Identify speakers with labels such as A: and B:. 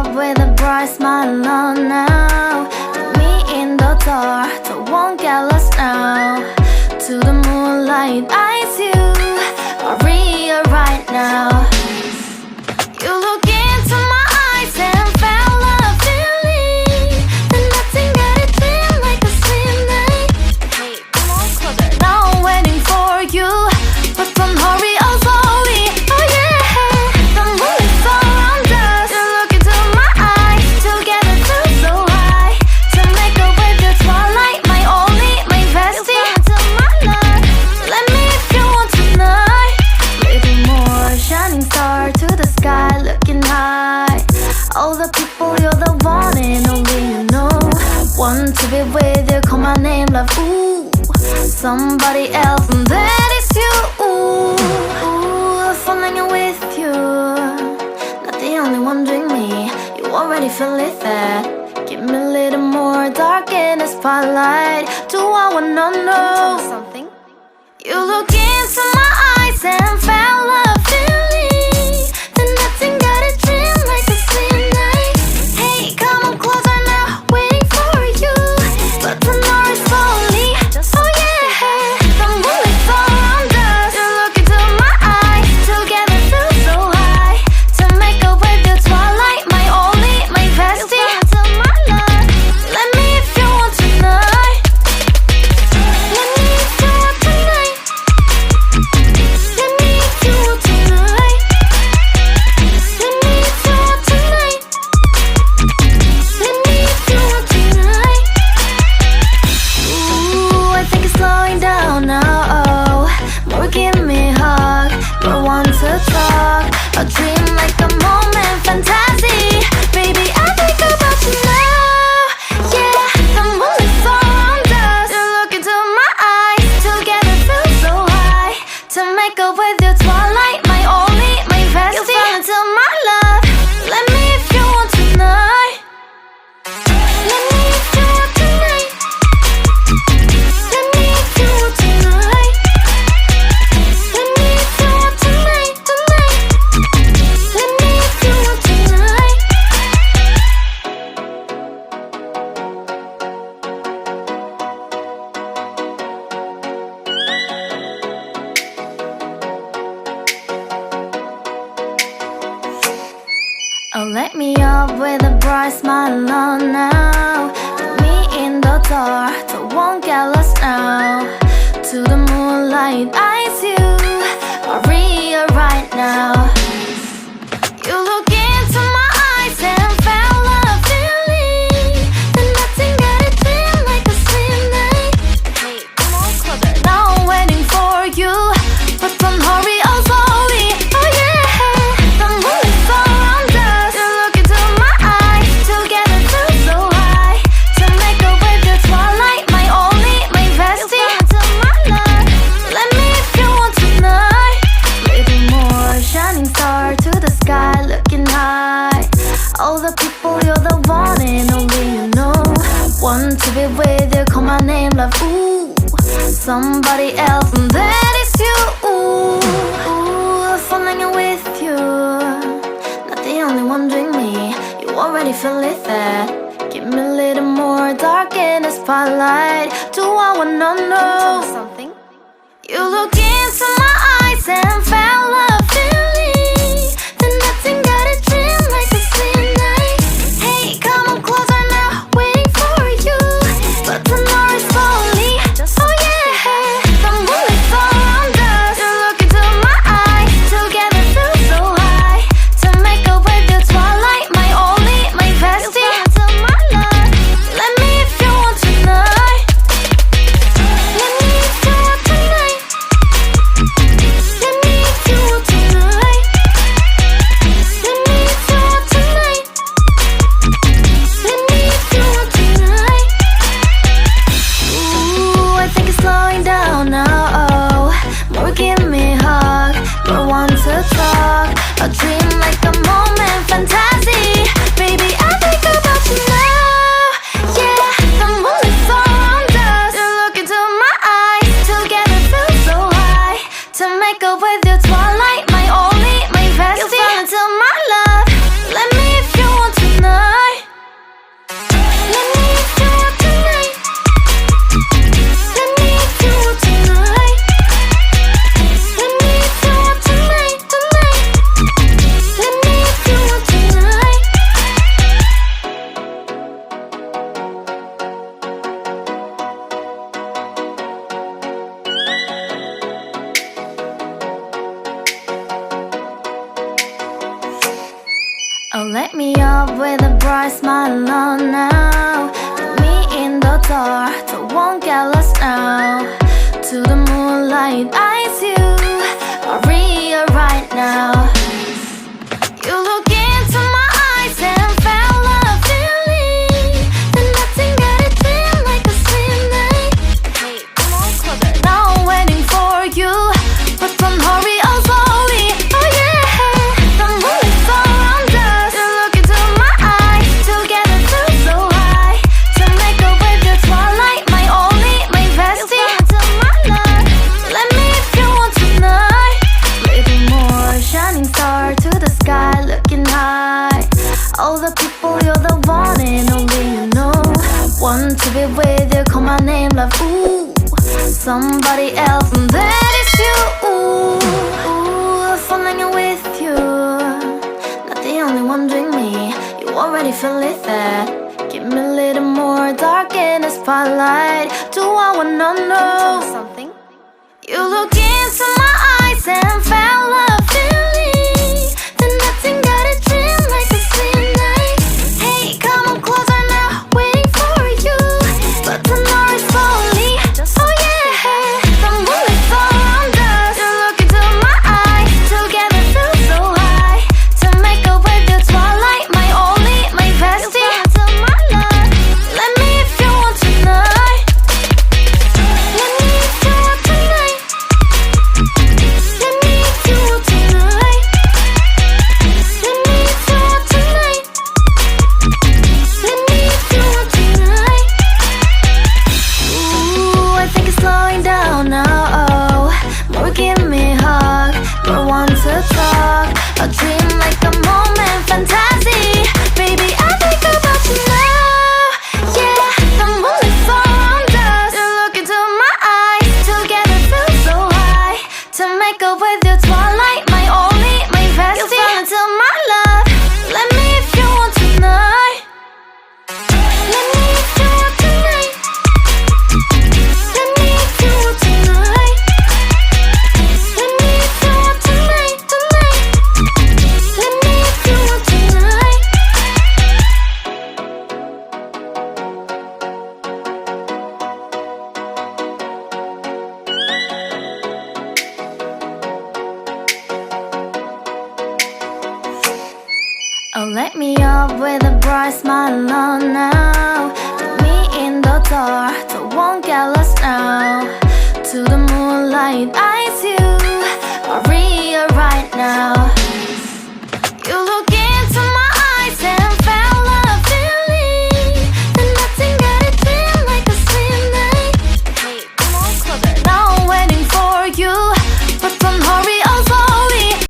A: up with a bright smile on now. Put me in the dark, so won't get lost now. To the moonlight, eyes you, Maria right now. You look into my eyes and felt a feeling that nothing got it feel like a slim night. Hey, come on closer. Now I'm waiting for you, but don't hurry, oh slowly. Oh yeah, the moon is around us. You look into my eyes, together feel so high. To make up with the twilight, my only, my bestie. You fell into my love, let me if you want tonight. Little more shining star to the sky, looking high. All the people, you're the one and only you know. Want to be with you, call my name, love, ooh. Somebody else, and that is you, ooh. Falling with you, not the only one doing me. You already feel it there. Give me a little more dark in the spotlight. Do I wanna know something? You look into my eyes and felt a feeling that nothing got a dream like a slim night. Hey, come on closer now, waiting for you, but tonight is slowly. Oh yeah, the moon is around us. You look into my eyes, together feel so high. To make up with the twilight, my only, my bestie. You fell into my love, let me if you want tonight. Let me if you want tonight. Let me if you want tonight. Let me if you want tonight. Let me if you want tonight. Ooh, I think it's slowing down now. Oh, more give me a hug, more want to talk. A dream like a moment, fantasy. Baby, I think about you now. Yeah, the moon is around us. You look into my eyes, together feel so high. To make up with your twilight, my only, my bestie. You fell into my love, let me if you want tonight. Let me if you want tonight. Let me if you want tonight. Let me if you want tonight, tonight. Let me if you want tonight. Oh, let me up with a bright smile on now. Put me in the dark, so won't get lost now. To the moonlight, eyes you, Maria right now. You look into my eyes and felt a feeling that nothing got it feel like a slim night. Hey, come on closer. Now I'm waiting for you, but don't hurry, oh slowly. Oh yeah, the moon is around us. You look into my eyes, together feel so high. To make up with the twilight, my only, my bestie. You fell into my love, let me if you want tonight. Little more shining star to the sky, looking high. All the people, you're the one and only you know. Want to be with you, call my name, love, ooh. Somebody else, and that is you, ooh. Falling with you, not the only one doing me. You already feel it there. Give me a little more dark in the spotlight. Do I wanna know something? You look into my eyes and felt a feeling that nothing got a dream like a slim night. Hey, come on closer now, waiting for you, but tonight is slowly. Oh yeah, the moon is around us. You look into my eyes, together feel so high. To make up with the twilight, my only, my bestie. You fell into my love, let me if you want tonight. Let me if you want tonight. Let me if you want tonight. smile on now. Put me in the dark, so won't get lost now. To the moonlight, eyes you, Maria right now. You look into my eyes and felt a feeling that nothing got it feel like a slim night. Hey, come on closer. Now I'm waiting for you, but don't hurry, oh slowly. Oh yeah, the moon is around us. You look into my eyes, together feel so high. To make a wave the twilight, my only, my bestie. Into my love, let me if you want tonight. Little more shining star to the sky, looking high. All the people, you're the one and only you know. Want to be with you, call my name, love, ooh. Somebody else, and that is you, ooh. Falling with you, not the only one doing me. You already feel it there. Give me a little more dark in the spotlight. Do I wanna know something? You look into my eyes and felt a feeling that nothing got a dream like a slim night. Hey, come on closer now, waiting for you, but tomorrow is slowly. Oh yeah, the moon is around us. You look into my eyes, together feel so high. To make a wave the twilight, my only, my bestie. Into my love, let me if you want tonight. Let me if you want tonight. Let me if you want tonight. Let me if you want tonight. Let me if you want tonight. Ooh, I think it's slowing down now. Oh, more give me a hug, more want to talk. A dream like a moment, fantasy. Baby, I think about you now. Yeah, the moon is around us. You look into my eyes, together feel so high. To make a with your twilight, my only, my bestie. You fall into my love, let me if you want tonight. Let me if you want tonight. Let me if you want tonight. Let me if you want tonight, tonight. Let me if you want tonight. Oh, let me up with a bright smile on now. Put me in the dark, so won't get lost now. To the moonlight, eyes you, Maria right now.